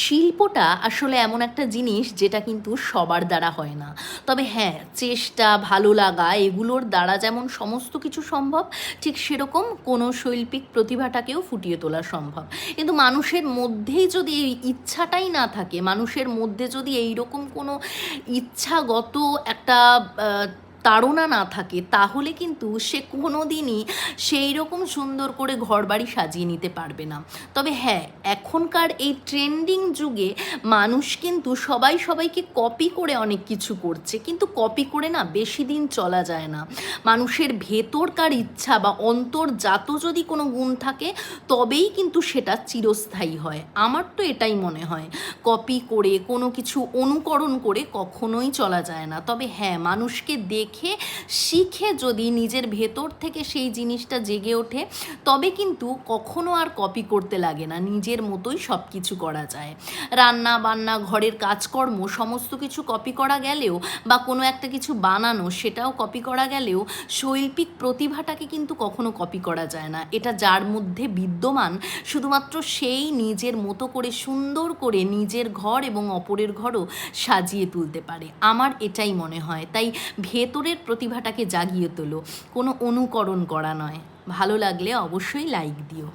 শিল্পটা আসলে এমন একটা জিনিস যেটা কিন্তু সবার দ্বারা হয় না। তবে হ্যাঁ, চেষ্টা, ভালো লাগা এগুলোর দ্বারা যেমন সমস্ত কিছু সম্ভব, ঠিক সেরকম কোনো শৈল্পিক প্রতিভাটাকেও ফুটিয়ে তোলা সম্ভব। কিন্তু মানুষের মধ্যেই যদি এই ইচ্ছাটাই না থাকে, মানুষের মধ্যে যদি এইরকম কোনো ইচ্ছাগত একটা তাড়না না থাকে, তাহলে কিন্তু সে কোনো দিনই সেই রকম সুন্দর করে ঘরবাড়ি সাজিয়ে নিতে পারবে না। তবে হ্যাঁ, এখনকার এই ট্রেন্ডিং যুগে মানুষ কিন্তু সবাই সবাইকে কপি করে অনেক কিছু করছে, কিন্তু কপি করে না বেশি দিন চলা যায় না। মানুষের ভেতরকার ইচ্ছা বা অন্তর্জাত যদি কোনো গুণ থাকে, তবেই কিন্তু সেটা চিরস্থায়ী হয়। আমার তো এটাই মনে হয়। কপি করে কোনো কিছু অনুকরণ করে কখনোই চলা যায় না। তবে হ্যাঁ, মানুষকে দেখে শিখে যদি নিজের ভেতর থেকে সেই জিনিসটা জেগে ওঠে, তবে কিন্তু কখনো আর কপি করতে লাগে না, নিজের মতোই সব কিছু করা যায়। রান্না বান্না, ঘরের কাজকর্ম সমস্ত কিছু কপি করা গেলেও, বা কোনো একটা কিছু বানানো সেটাও কপি করা গেলেও, শৈল্পিক প্রতিভাটাকে কিন্তু কখনো কপি করা যায় না। এটা যার মধ্যে বিদ্যমান, শুধুমাত্র সেই নিজের মতো করে সুন্দর করে নিজের ঘর এবং অপরের ঘরও সাজিয়ে তুলতে পারে। আমার এটাই মনে হয়। তাই ভেতরের প্রতিভাটাকে জাগিয়ে তোলো, কোনো অনুকরণ করা নয়। ভালো লাগলে অবশ্যই লাইক দিও।